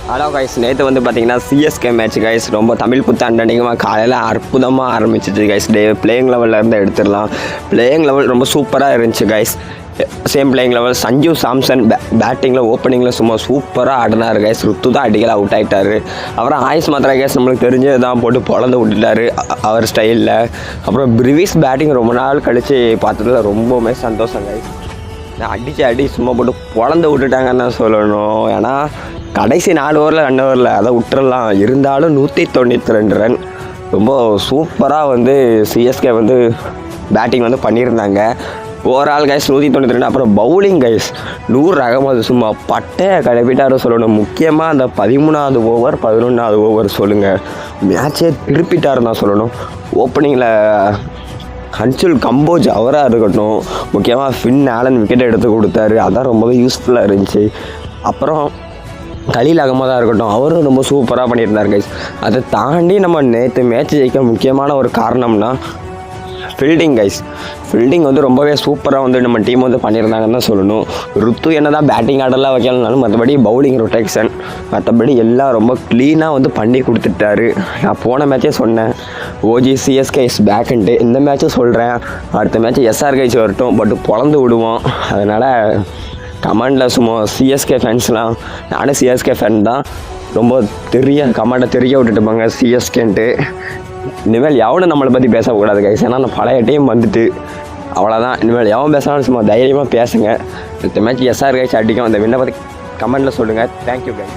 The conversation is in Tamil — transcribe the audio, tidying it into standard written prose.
ஹலோ கைஸ், நேற்று வந்து பார்த்தீங்கன்னா சிஎஸ்கே மேட்ச் கைஸ். ரொம்ப தமிழ் புத்தாண்டு அன்றைக்குமா காலையில் அற்புதமாக ஆரம்பிச்சிச்சு கைஸ். பிளேயிங் லெவலில் இருந்து எடுத்துடலாம். பிளேயிங் லெவல் ரொம்ப சூப்பராக இருந்துச்சு guys. Same playing level Sanju Samson பேட்டிங்கில் ஓப்பனிங்கில் சும்மா சூப்பராக ஆடினார் கைஸ். ருத்து தான் அடிக்கல அவுட் ஆகிட்டார். அப்புறம் ஆயுஷ் மாத்திரா கைஸ் நம்மளுக்கு தெரிஞ்சது தான் போட்டு பொழந்து விட்டுட்டார் அவர் ஸ்டைலில். அப்புறம் பிரிவிஸ் பேட்டிங் ரொம்ப நாள் கழித்து பார்த்ததுல ரொம்பவுமே சந்தோஷம் கைஸ். அடி சும்மா போட்டு பொழந்து விட்டுட்டாங்கன்னு தான் சொல்லணும். ஏன்னா கடைசி 4 ஓவரில் 2 ஓவரில் அதை விட்டுறலாம். இருந்தாலும் 192 ரன் ரொம்ப சூப்பராக வந்து சிஎஸ்கே வந்து பேட்டிங் வந்து பண்ணியிருந்தாங்க. Overall guys 192. அப்புறம் பவுலிங் கைஸ் நூர் அகமது சும்மா பட்டையை கிளப்பிட்டாரு சொல்லணும். முக்கியமாக அந்த 13வது ஓவர் 11வது ஓவர் சொல்லுங்கள், மேட்சே திருப்பிட்டாருன்னு தான் சொல்லணும். ஓப்பனிங்கில் அன்சுல் கம்போஜ் அவராக இருக்கட்டும், முக்கியமாக ஃபின் ஆலன் விக்கெட் எடுத்து கொடுத்தாரு. அதான் ரொம்பவே யூஸ்ஃபுல்லாக இருந்துச்சு. அப்புறம் கலீல் அகமதாக இருக்கட்டும், அவரும் ரொம்ப சூப்பராக பண்ணியிருந்தார் கைஸ். அதை தாண்டி நம்ம நேற்று மேட்ச் ஜெயிக்க முக்கியமான ஒரு காரணம்னா ஃபீல்டிங் கைஸ். ஃபீல்டிங் வந்து ரொம்பவே சூப்பராக வந்து நம்ம டீம் வந்து பண்ணியிருந்தாங்கன்னு தான் சொல்லணும். ருத்து என்ன தான் பேட்டிங் ஆர்டர்லாம் வைக்கலனாலும் மற்றபடி பவுலிங் ரொட்டேஷன் மற்றபடி எல்லாம் ரொம்ப க்ளீனாக வந்து பண்ணி கொடுத்துட்டாரு. நான் போன மேட்சே சொன்னேன், ஓஜி சிஎஸ்கே இஸ் பேக்குன்ட்டு. இந்த மேட்சும் சொல்கிறேன், அடுத்த மேட்ச் எஸ்ஆர் கைஸ் வரட்டும், பட் பொழந்து விடுவோம். அதனால் கமெண்டில் சும்மா சிஎஸ்கே ஃபேன்ஸ்லாம், நானும் சிஎஸ்கே ஃபேன் தான், ரொம்ப கமெண்டை தெரிய விட்டுட்டுப்பாங்க சிஎஸ்கேன்ட்டு. இனிமேல் எவனும் நம்மளை பற்றி பேசக்கூடாது கைஸ். ஏன்னா அந்த பழைய டீம் வந்துட்டு அவ்வளோதான். இனிமேல் எவன் பேசினாலும் சும்மா தைரியமாக பேசுங்க. இந்த மேட்ச் எஸ்ஆர் கைஸ் அடிக்கும். அந்த வின்னை பற்றி கமெண்டில் சொல்லுங்கள். Thank you guys.